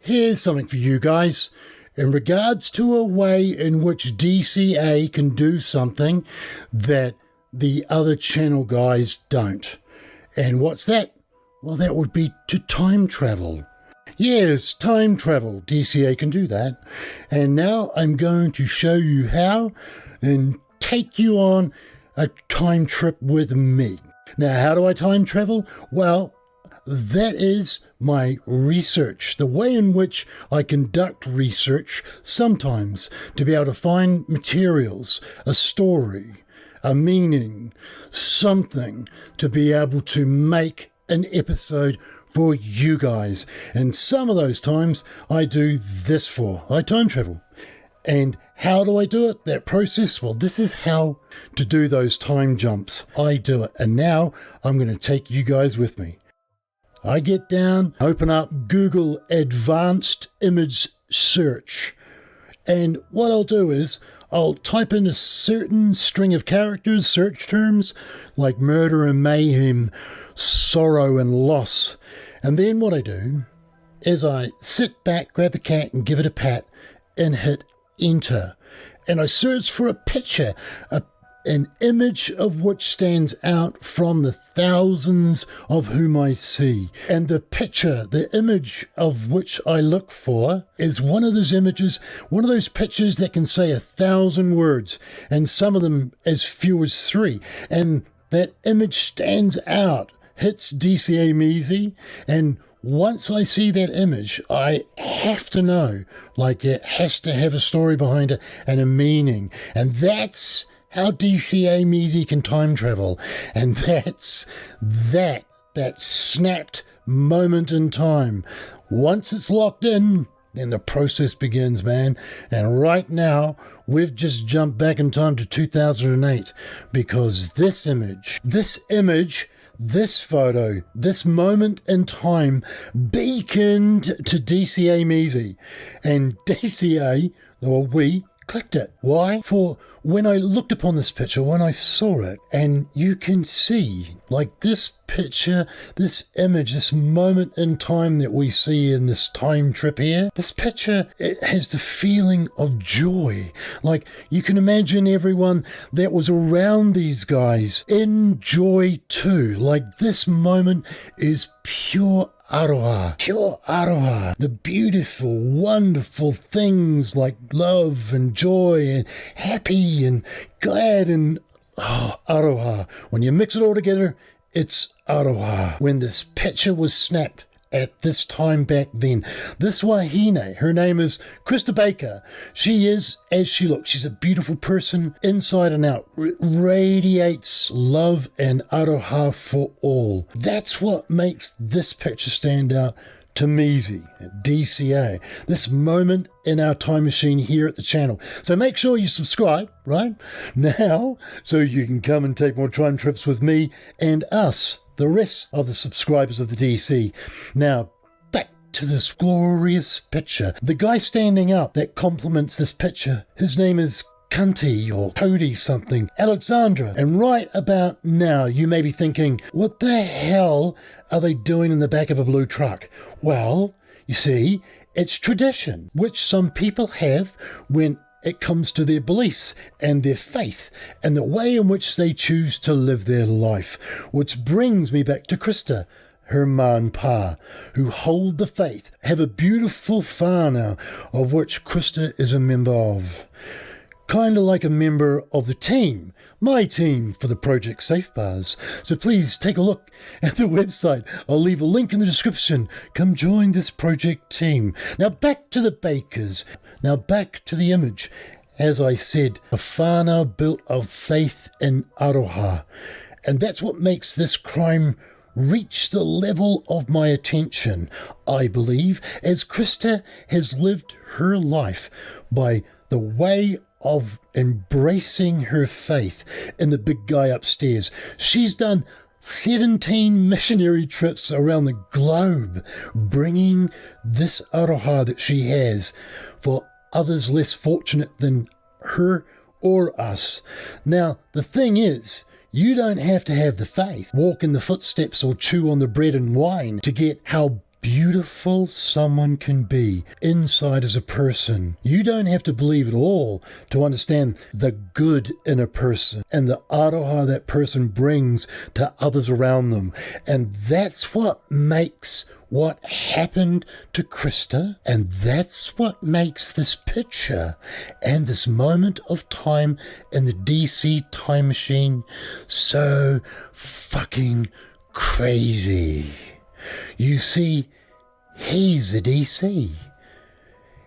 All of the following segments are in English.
Here's something for you guys in regards to a way in which DCA can do something that the other channel guys don't. And what's that? Well, that would be to time travel. Yes, time travel. DCA can do that. And now I'm going to show you how and take you on a time trip with me. Now, how do I time travel? Well, that is my research, the way in which I conduct research sometimes to be able to find materials, a story, a meaning, something to be able to make an episode for you guys. And some of those times I do this for. I time travel. And how do I do it? That process? Well, this is how to do those time jumps. I do it. And now I'm going to take you guys with me. I get down, open up Google Advanced Image Search. And what I'll do is I'll type in a certain string of characters, search terms, like murder and mayhem, sorrow and loss. And then what I do is I sit back, grab a cat and give it a pat and hit enter. And I search for a picture, an image of which stands out from the thousands of whom I see. And the picture, the image of which I look for is one of those images, one of those pictures that can say 1,000 words, and some of them as few as 3. And that image stands out, hits DCA Measy, and once I see that image, I have to know, like it has to have a story behind it and a meaning. And that's how DCA Measy can time travel. And that's that snapped moment in time. Once it's locked in, then the process begins, man. And right now, we've just jumped back in time to 2008 because this image, this photo, this moment in time beaconed to DCA Measy. And DCA, or we, clicked it. Why? For when I looked upon this picture, when I saw it, and you can see, like this picture, this image, this moment in time that we see in this time trip here, this picture, it has the feeling of joy. Like you can imagine everyone that was around these guys in joy too. Like this moment is pure Aroha, the beautiful, wonderful things like love and joy and happy and glad and Aroha. When you mix it all together, it's Aroha. When this picture was snapped at this time back then, this Wahine, her name is Christa Baker. She is as she looks. She's a beautiful person inside and out. Radiates love and aroha for all. That's what makes this picture stand out to Measy, DCA, this moment in our time machine here at the channel. So make sure you subscribe right now so you can come and take more time trips with me and us, the rest of the subscribers of the DC. Now, back to this glorious picture. The guy standing up that complements this picture, his name is Cunty or Cody something, Alexandra. And right about now, you may be thinking, what the hell are they doing in the back of a blue truck? Well, you see, it's tradition, which some people have when it comes to their beliefs and their faith and the way in which they choose to live their life. Which brings me back to Christa, her ma and pa, who hold the faith, have a beautiful whanau of which Christa is a member of. Kind of like a member of the team, my team for the Project Safe Bars. So please take a look at the website. I'll leave a link in the description. Come join this project team. Now back to the Bakers. Now back to the image. As I said, a whanau built of faith in aroha. And that's what makes this crime reach the level of my attention, I believe, as Christa has lived her life by the way of embracing her faith in the big guy upstairs. She's done 17 missionary trips around the globe, bringing this aroha that she has for others less fortunate than her or us. Now, the thing is, you don't have to have the faith, walk in the footsteps or chew on the bread and wine to get how beautiful someone can be inside as a person. You don't have to believe it all to understand the good in a person and the aroha that person brings to others around them. And that's what makes what happened to Christa, and that's what makes this picture and this moment of time in the DC Time Machine so fucking crazy. You see, he's a DC.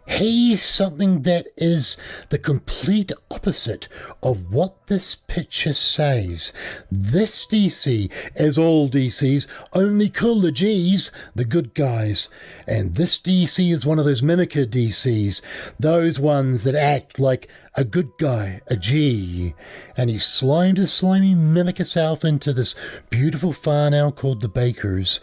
He's something that is the complete opposite of what this picture says. This DC, as all DCs, only call the G's the good guys. And this DC is one of those Mimicker DCs, those ones that act like a good guy, a G. And he slimed his slimy Mimicker self into this beautiful Whanau called the Bakers,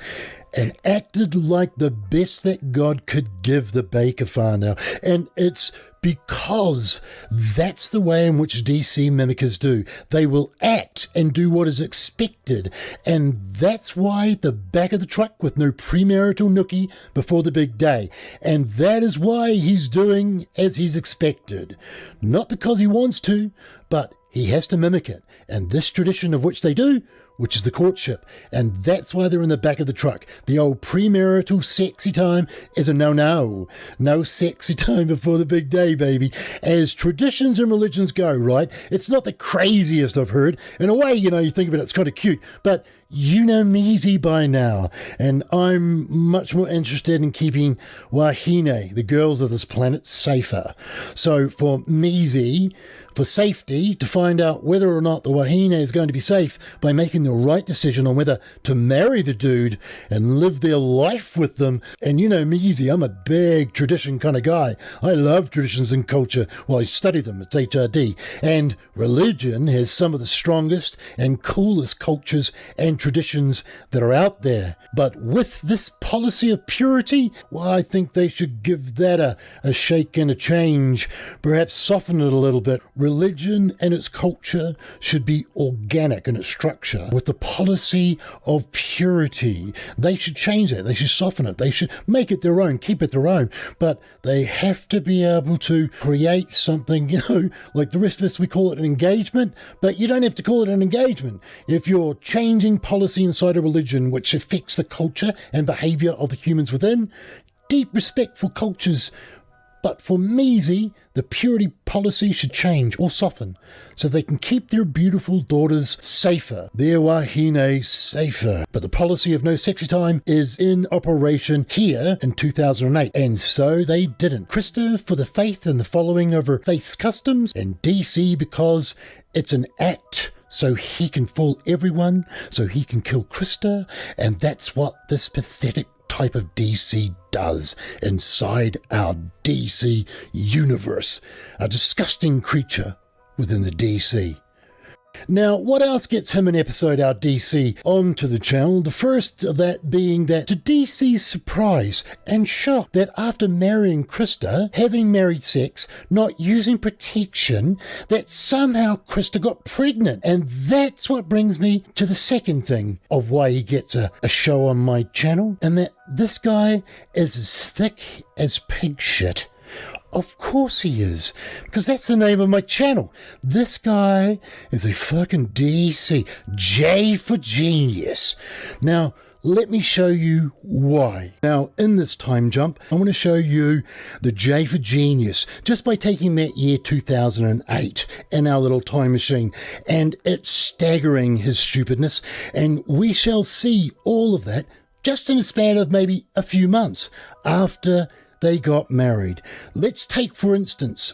and acted like the best that God could give the Baker Whanau. And it's because that's the way in which DC mimickers do. They will act and do what is expected. And that's why the back of the truck with no premarital nookie before the big day. And that is why he's doing as he's expected. Not because he wants to, but he has to mimic it. And this tradition of which they do, which is the courtship, and that's why they're in the back of the truck. The old premarital sexy time is a no-no. No sexy time before the big day, baby. As traditions and religions go, right? It's not the craziest I've heard. In a way, you think about it, it's kind of cute, but you know Measy by now, and I'm much more interested in keeping Wahine, the girls of this planet, safer. So for Measy, for safety, to find out whether or not the Wahine is going to be safe by making the right decision on whether to marry the dude and live their life with them. And you know me easy, I'm a big tradition kind of guy. I love traditions and culture. Well, I study them. It's HRD. And religion has some of the strongest and coolest cultures and traditions that are out there. But with this policy of purity, well, I think they should give that a shake and a change, perhaps soften it a little bit. Religion and its culture should be organic in its structure with the policy of purity. They should change that. They should soften it. They should make it their own, keep it their own. But they have to be able to create something, like the rest of us, we call it an engagement, but you don't have to call it an engagement. If you're changing policy inside a religion which affects the culture and behavior of the humans within, deep respect for cultures. But for Measy, the purity policy should change or soften so they can keep their beautiful daughters safer, their Wahine safer. But the policy of no sexy time is in operation here in 2008, and so they didn't. Christa for the faith and the following of her faith's customs, and DC because it's an act so he can fool everyone, so he can kill Christa, and that's what this pathetic type of DC does inside our DC universe. A disgusting creature within the DC. Now, what else gets him an episode out DC onto the channel? The first of that being that, to DC's surprise and shock, that after marrying Christa, having married sex, not using protection, that somehow Christa got pregnant. And that's what brings me to the second thing of why he gets a show on my channel, and that this guy is as thick as pig shit. Of course he is, because that's the name of my channel. This guy is a fucking DC. J for genius. Now, let me show you why. Now, in this time jump, I want to show you the J for genius just by taking that year 2008 in our little time machine. And it's staggering, his stupidness. And we shall see all of that just in a span of maybe a few months after they got married. Let's take, for instance,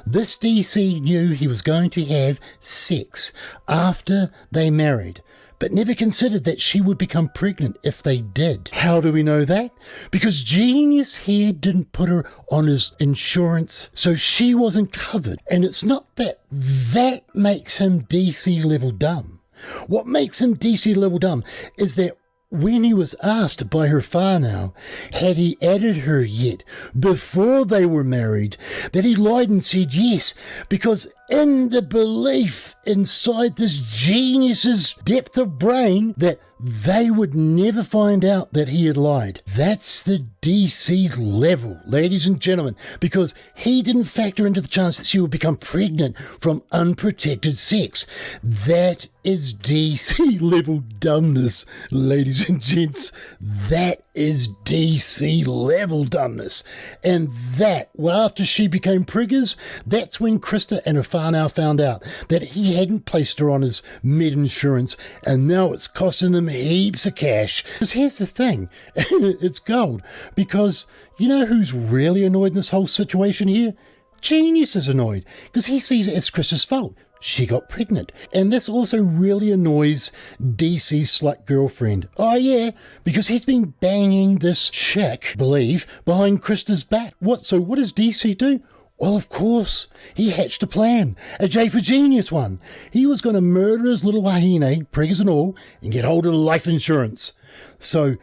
this DC knew he was going to have sex after they married, but never considered that she would become pregnant if they did. How do we know that? Because Genius here didn't put her on his insurance, so she wasn't covered. And it's not that makes him DC level dumb. What makes him DC level dumb is that when he was asked by her Whanau, had he added her yet before they were married, that he lied and said yes, because in the belief inside this genius's depth of brain that they would never find out that he had lied. That's the DC level, ladies and gentlemen, because he didn't factor into the chance that she would become pregnant from unprotected sex. That is DC level dumbness, ladies and gents. That is DC level dumbness. And that, well, after she became preggers, that's when Christa and her Whanau found out that he hadn't placed her on his med insurance, and now it's costing them heaps of cash. Because here's the thing, it's gold, because you know who's really annoyed in this whole situation here? Genius is annoyed, because he sees it as Christa's fault. She got pregnant. And this also really annoys DC's slut girlfriend. Oh yeah, because he's been banging this chick, believe, behind Christa's back. So what does DC do? Well, of course, he hatched a plan, a J for Genius one. He was going to murder his little Wahine, preggers and all, and get hold of the life insurance. So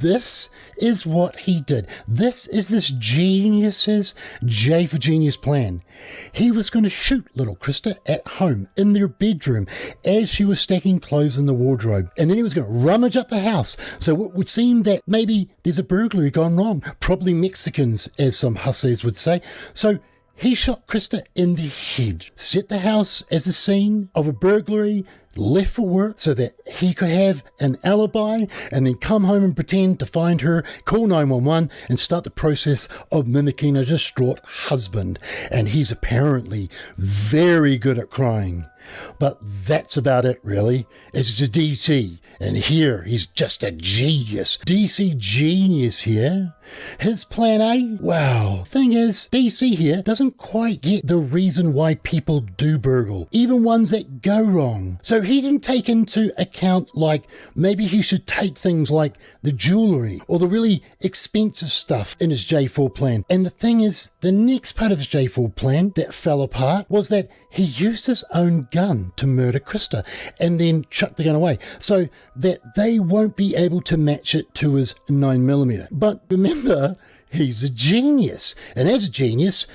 this is what he did. This is this genius's J for Genius plan. He was going to shoot little Christa at home in their bedroom as she was stacking clothes in the wardrobe. And then he was going to rummage up the house. So it would seem that maybe there's a burglary gone wrong. Probably Mexicans, as some hussies would say. So he shot Christa in the head, set the house as a scene of a burglary, left for work so that he could have an alibi, and then come home and pretend to find her, call 911 and start the process of mimicking a distraught husband. And he's apparently very good at crying. But that's about it, really. It's a DC, and here he's just a genius. DC genius here. His plan A? Wow. Thing is, DC here doesn't quite get the reason why people do burgle, even ones that go wrong. So he didn't take into account, like, maybe he should take things like the jewellery or the really expensive stuff in his J4 plan. And the thing is, the next part of his J4 plan that fell apart was that he used his own gun to murder Christa and then chuck the gun away so that they won't be able to match it to his 9mm. But remember, he's a genius. And as a genius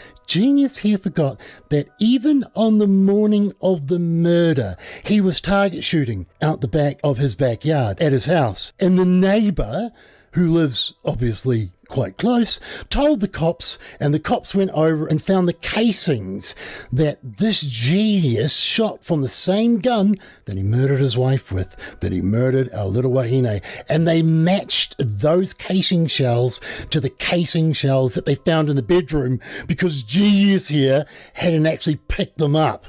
here forgot that even on the morning of the murder, he was target shooting out the back of his backyard at his house. And the neighbour, who lives obviously quite close, told the cops, and the cops went over and found the casings that this genius shot from the same gun that he murdered his wife with, that he murdered our little Wahine. And they matched those casing shells to the casing shells that they found in the bedroom, because genius here hadn't actually picked them up.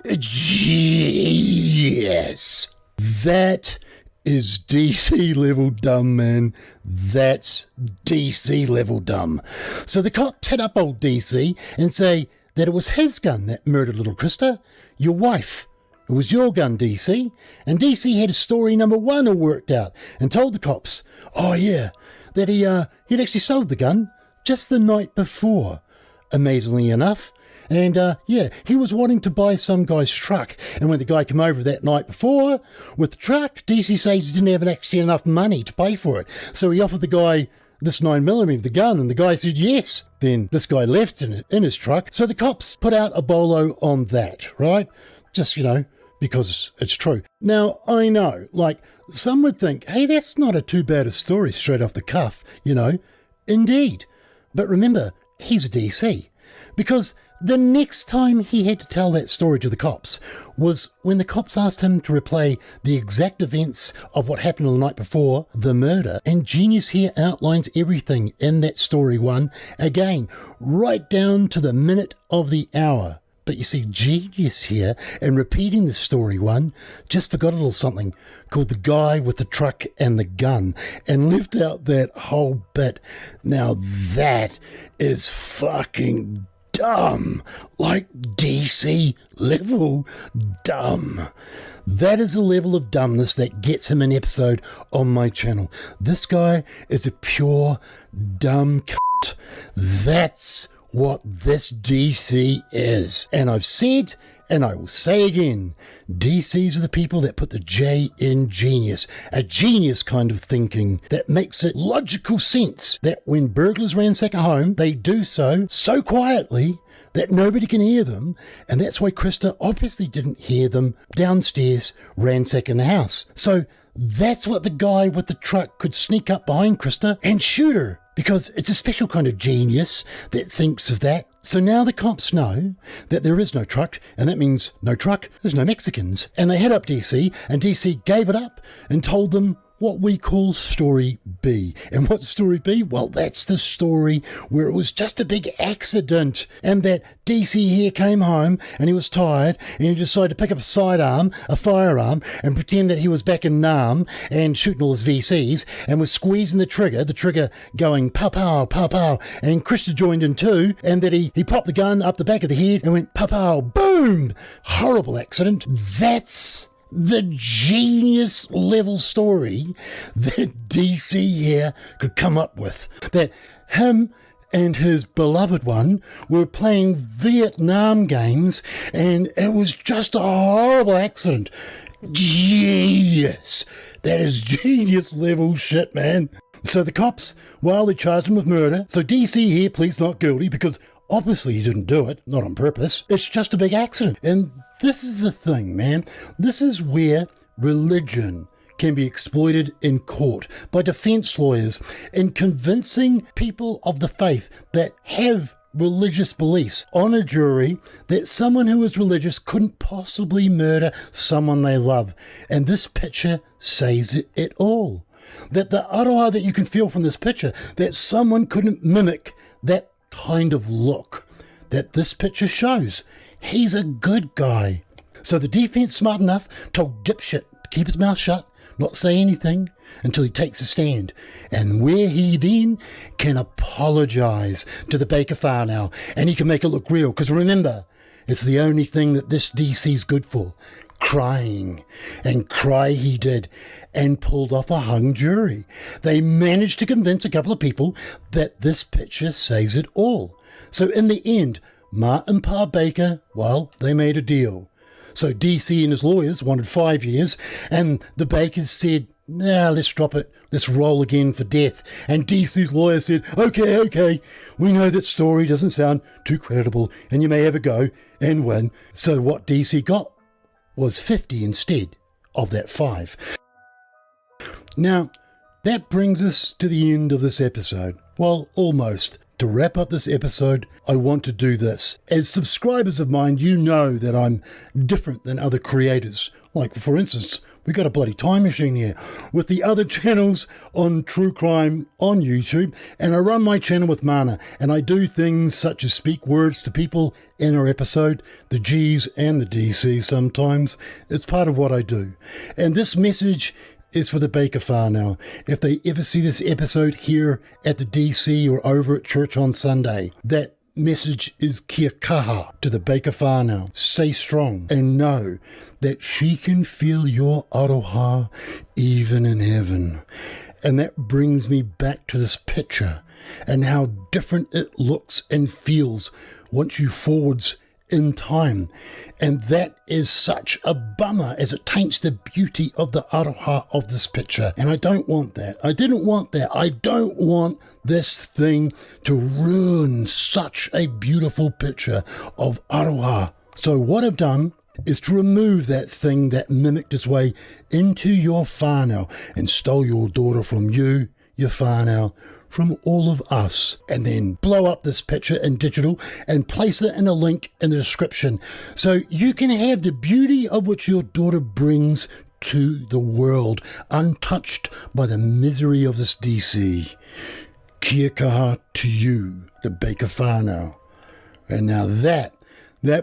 Genius. That is DC level dumb, man. That's DC level dumb. So the cops hit up old DC and say that it was his gun that murdered little Christa, your wife. It was your gun, DC. And DC had story number 1 all worked out and told the cops, oh yeah, that he'd actually sold the gun just the night before, amazingly enough. And he was wanting to buy some guy's truck. And when the guy came over that night before with the truck, DC says he didn't have actually enough money to pay for it. So he offered the guy this 9mm, the gun, and the guy said yes. Then this guy left in his truck. So the cops put out a bolo on that, right? Just, because it's true. Now, I know, like, some would think, hey, that's not too bad a story straight off the cuff, Indeed. But remember, he's a DC. Because the next time he had to tell that story to the cops was when the cops asked him to replay the exact events of what happened the night before the murder. And Genius here outlines everything in that story 1 again, right down to the minute of the hour. But you see, Genius here, in repeating the story 1, just forgot a little something called the guy with the truck and the gun, and left out that whole bit. Now that is fucking dumb, like DC level dumb. That is a level of dumbness that gets him an episode on my channel. This guy is a pure dumb cunt. That's what this DC is. And I've said, and I will say again, DCs are the people that put the J in genius, a genius kind of thinking that makes it logical sense that when burglars ransack a home, they do so quietly that nobody can hear them, and that's why Christa obviously didn't hear them downstairs ransacking the house. So that's what the guy with the truck could sneak up behind Christa and shoot her, because it's a special kind of genius that thinks of that. So now the cops know that there is no truck, and that means no truck, there's no Mexicans. And they hit up DC, and DC gave it up and told them what we call story B. And what's story B? Well, that's the story where it was just a big accident, and that DC here came home and he was tired and he decided to pick up a firearm, and pretend that he was back in Nam and shooting all his VCs, and was squeezing the trigger going pow pow pow pow, and Christa joined in too, and that he popped the gun up the back of the head and went pow pow boom. Horrible accident. That's the genius level story that DC here could come up with. That him and his beloved one were playing Vietnam games, and it was just a horrible accident. Genius. That is genius level shit, man. So the cops, well, they charged him with murder. So DC here pleads not guilty, because obviously he didn't do it, not on purpose. It's just a big accident. And this is the thing, man. This is where religion can be exploited in court by defense lawyers in convincing people of the faith that have religious beliefs on a jury that someone who is religious couldn't possibly murder someone they love. And this picture says it all. That the aroha that you can feel from this picture, that someone couldn't mimic that kind of look that this picture shows. He's a good guy. So the defense, smart enough, told dipshit to keep his mouth shut, not say anything until he takes a stand, and where he then can apologize to the Baker Whanau, and he can make it look real, because remember, it's the only thing that this DC's good for. Crying. And cry he did, and pulled off a hung jury. They managed to convince a couple of people that this picture says it all. So in the end, Ma and Pa Baker, well, they made a deal. So DC and his lawyers wanted 5 years, and the Bakers said, nah, let's drop it. Let's roll again for death. And DC's lawyer said, okay, we know that story doesn't sound too credible, and you may have a go and win. So what DC got was 50 instead of that 5. Now, that brings us to the end of this episode. Well, almost. To wrap up this episode, I want to do this. As subscribers of mine, you know that I'm different than other creators. Like, for instance, we got a bloody time machine here with the other channels on true crime on YouTube, and I run my channel with Mana, and I do things such as speak words to people in our episode, the G's and the DC sometimes. It's part of what I do. And this message is for the Baker Whanau. If they ever see this episode here at the DC or over at church on Sunday, that message is kia kaha to the Baker Whanau. Stay strong and know that she can feel your aroha even in heaven. And that brings me back to this picture and how different it looks and feels once you forwards in time. And that is such a bummer, as it taints the beauty of the aroha of this picture. And I don't want that. I didn't want that. I don't want this thing to ruin such a beautiful picture of aroha. So what I've done is to remove that thing that mimicked its way into your whānau and stole your daughter from you, your whānau, from all of us, and then blow up this picture in digital and place it in a link in the description so you can have the beauty of which your daughter brings to the world, untouched by the misery of this DC. Kia kaha to you, the Baker Whanau. And now that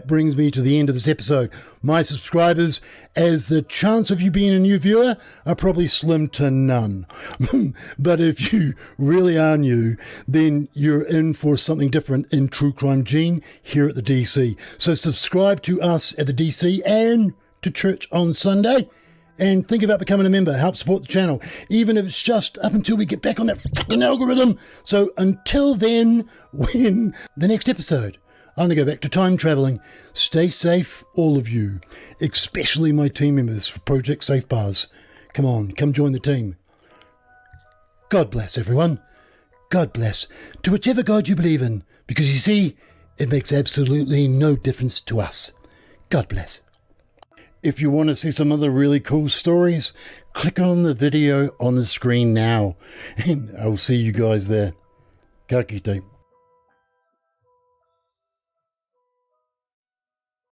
brings me to the end of this episode. My subscribers, as the chance of you being a new viewer, are probably slim to none. But if you really are new, then you're in for something different in True Crime Gene here at the DC. So subscribe to us at the DC and to church on Sunday. And think about becoming a member. Help support the channel, even if it's just up until we get back on that fucking algorithm. So until then, when the next episode, I'm going to go back to time traveling. Stay safe, all of you, especially my team members for Project Safe Bars. Come on, come join the team. God bless everyone. God bless to whichever God you believe in, because you see, It makes absolutely no difference to us. God bless. If you want to see some other really cool stories, click on the video on the screen now, and I'll see you guys there. Ka kite.